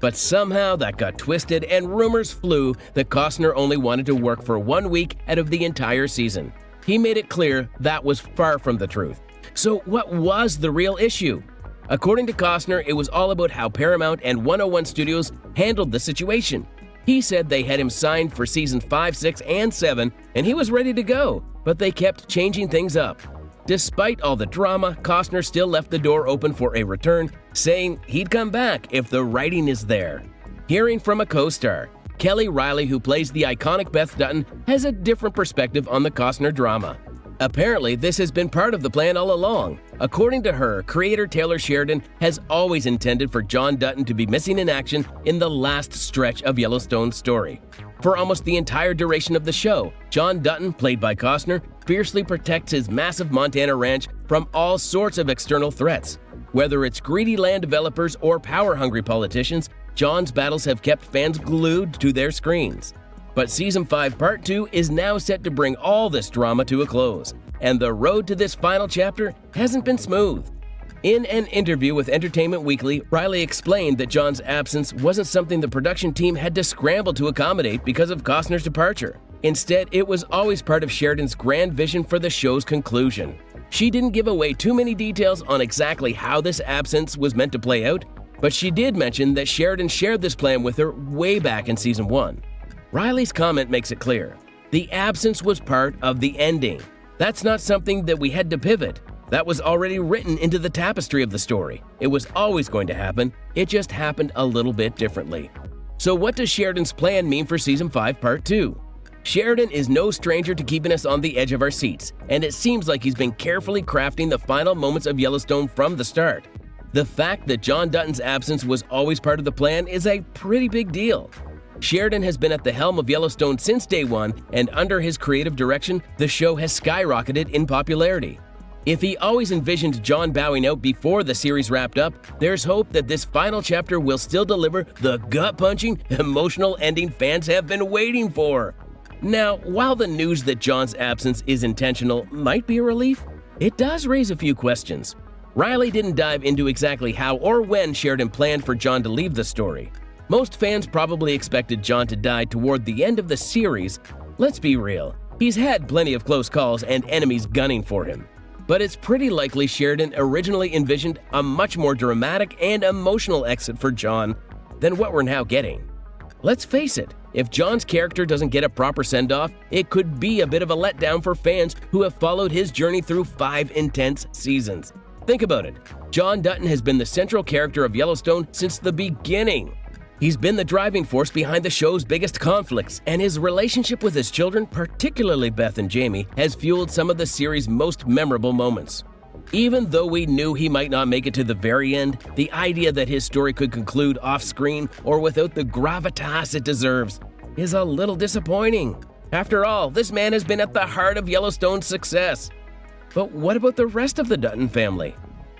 But somehow that got twisted and rumors flew that Costner only wanted to work for 1 week out of the entire season. He made it clear that was far from the truth. So what was the real issue? According to Costner, it was all about how Paramount and 101 Studios handled the situation. He said they had him signed for season 5, 6, and 7, and he was ready to go, but they kept changing things up. Despite all the drama, Costner still left the door open for a return, saying he'd come back if the writing is there. Hearing from a co-star, Kelly Riley, who plays the iconic Beth Dutton, has a different perspective on the Costner drama. Apparently, this has been part of the plan all along. According to her, creator Taylor Sheridan has always intended for John Dutton to be missing in action in the last stretch of Yellowstone's story. For almost the entire duration of the show, John Dutton, played by Costner, fiercely protects his massive Montana ranch from all sorts of external threats. Whether it's greedy land developers or power-hungry politicians, John's battles have kept fans glued to their screens. But Season 5 Part 2 is now set to bring all this drama to a close, and the road to this final chapter hasn't been smooth. In an interview with Entertainment Weekly, Riley explained that John's absence wasn't something the production team had to scramble to accommodate because of Costner's departure. Instead, it was always part of Sheridan's grand vision for the show's conclusion. She didn't give away too many details on exactly how this absence was meant to play out, but she did mention that Sheridan shared this plan with her way back in Season 1. Riley's comment makes it clear. The absence was part of the ending. That's not something that we had to pivot. That was already written into the tapestry of the story. It was always going to happen. It just happened a little bit differently. So what does Sheridan's plan mean for Season 5 Part 2? Sheridan is no stranger to keeping us on the edge of our seats, and it seems like he's been carefully crafting the final moments of Yellowstone from the start. The fact that John Dutton's absence was always part of the plan is a pretty big deal. Sheridan has been at the helm of Yellowstone since day one, and under his creative direction, the show has skyrocketed in popularity. If he always envisioned John bowing out before the series wrapped up, there's hope that this final chapter will still deliver the gut-punching, emotional ending fans have been waiting for. Now, while the news that John's absence is intentional might be a relief, it does raise a few questions. Riley didn't dive into exactly how or when Sheridan planned for John to leave the story. Most fans probably expected John to die toward the end of the series. Let's be real, he's had plenty of close calls and enemies gunning for him. But it's pretty likely Sheridan originally envisioned a much more dramatic and emotional exit for John than what we're now getting. Let's face it, if John's character doesn't get a proper send-off, it could be a bit of a letdown for fans who have followed his journey through 5 intense seasons. Think about it. John Dutton has been the central character of Yellowstone since the beginning. He's been the driving force behind the show's biggest conflicts, and his relationship with his children, particularly Beth and Jamie, has fueled some of the series' most memorable moments. Even though we knew he might not make it to the very end, the idea that his story could conclude off-screen or without the gravitas it deserves is a little disappointing. After all, this man has been at the heart of Yellowstone's success. But what about the rest of the Dutton family?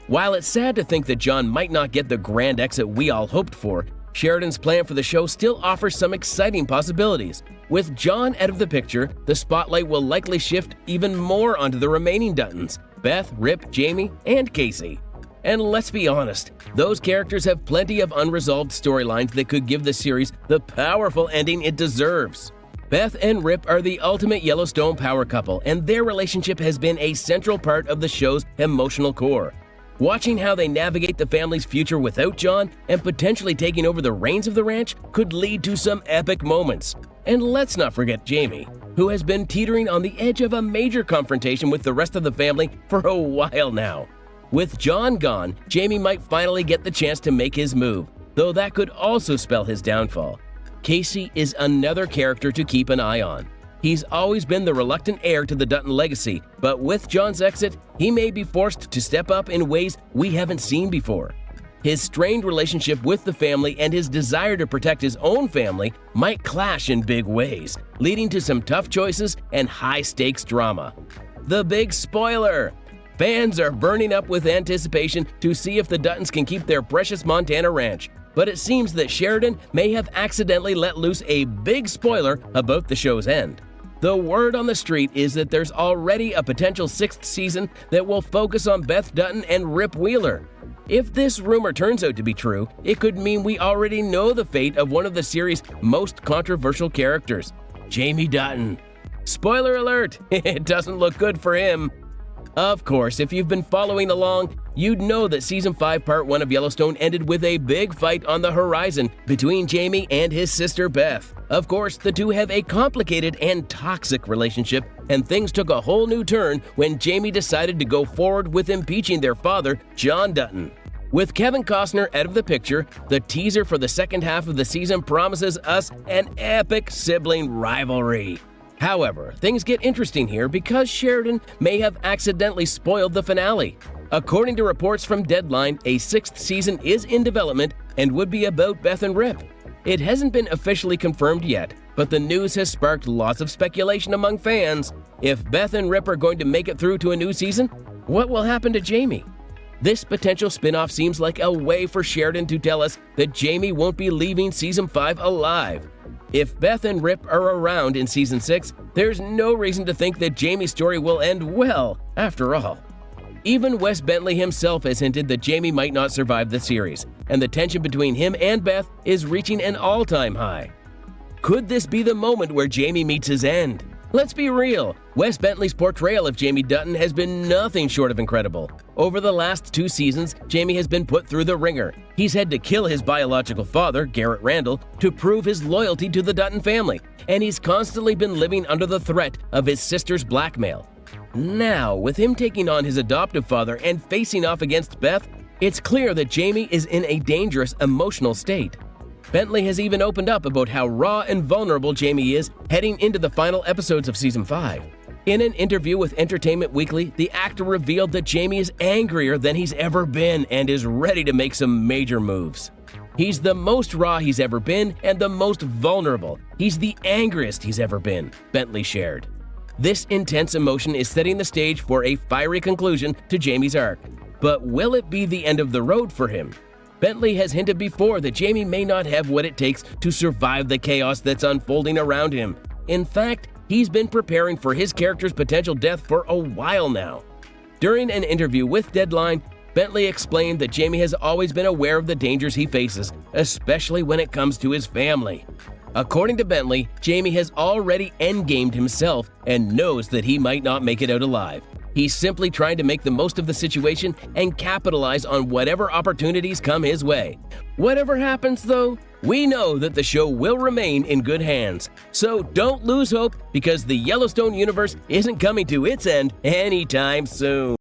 While it's sad to think that John might not get the grand exit we all hoped for, Sheridan's plan for the show still offers some exciting possibilities. With John out of the picture, the spotlight will likely shift even more onto the remaining Duttons, Beth, Rip, Jamie, and Casey. And let's be honest, those characters have plenty of unresolved storylines that could give the series the powerful ending it deserves. Beth and Rip are the ultimate Yellowstone power couple, and their relationship has been a central part of the show's emotional core. Watching how they navigate the family's future without John and potentially taking over the reins of the ranch could lead to some epic moments. And let's not forget Jamie, who has been teetering on the edge of a major confrontation with the rest of the family for a while now. With John gone, Jamie might finally get the chance to make his move, though that could also spell his downfall. Casey is another character to keep an eye on. He's always been the reluctant heir to the Dutton legacy, but with John's exit, he may be forced to step up in ways we haven't seen before. His strained relationship with the family and his desire to protect his own family might clash in big ways, leading to some tough choices and high-stakes drama. The big spoiler! Fans are burning up with anticipation to see if the Duttons can keep their precious Montana ranch, but it seems that Sheridan may have accidentally let loose a big spoiler about the show's end. The word on the street is that there's already a potential 6th season that will focus on Beth Dutton and Rip Wheeler. If this rumor turns out to be true, it could mean we already know the fate of one of the series' most controversial characters, Jamie Dutton. Spoiler alert, it doesn't look good for him. Of course, if you've been following along, you'd know that Season 5 Part 1 of Yellowstone ended with a big fight on the horizon between Jamie and his sister Beth. Of course, the two have a complicated and toxic relationship, and things took a whole new turn when Jamie decided to go forward with impeaching their father, John Dutton. With Kevin Costner out of the picture, the teaser for the second half of the season promises us an epic sibling rivalry. However, things get interesting here because Sheridan may have accidentally spoiled the finale. According to reports from Deadline, a sixth season is in development and would be about Beth and Rip. It hasn't been officially confirmed yet, but the news has sparked lots of speculation among fans. If Beth and Rip are going to make it through to a new season, what will happen to Jamie? This potential spin-off seems like a way for Sheridan to tell us that Jamie won't be leaving Season 5 alive. If Beth and Rip are around in Season 6, there's no reason to think that Jamie's story will end well, after all. Even Wes Bentley himself has hinted that Jamie might not survive the series, and the tension between him and Beth is reaching an all-time high. Could this be the moment where Jamie meets his end? Let's be real, Wes Bentley's portrayal of Jamie Dutton has been nothing short of incredible. Over the last 2 seasons, Jamie has been put through the ringer. He's had to kill his biological father, Garrett Randall, to prove his loyalty to the Dutton family, and he's constantly been living under the threat of his sister's blackmail. Now, with him taking on his adoptive father and facing off against Beth, it's clear that Jamie is in a dangerous emotional state. Bentley has even opened up about how raw and vulnerable Jamie is heading into the final episodes of Season 5. In an interview with Entertainment Weekly, the actor revealed that Jamie is angrier than he's ever been and is ready to make some major moves. He's the most raw he's ever been and the most vulnerable. He's the angriest he's ever been, Bentley shared. This intense emotion is setting the stage for a fiery conclusion to Jamie's arc. But will it be the end of the road for him? Bentley has hinted before that Jamie may not have what it takes to survive the chaos that's unfolding around him. In fact, he's been preparing for his character's potential death for a while now. During an interview with Deadline, Bentley explained that Jamie has always been aware of the dangers he faces, especially when it comes to his family. According to Bentley, Jamie has already endgamed himself and knows that he might not make it out alive. He's simply trying to make the most of the situation and capitalize on whatever opportunities come his way. Whatever happens, though, we know that the show will remain in good hands. So don't lose hope because the Yellowstone universe isn't coming to its end anytime soon.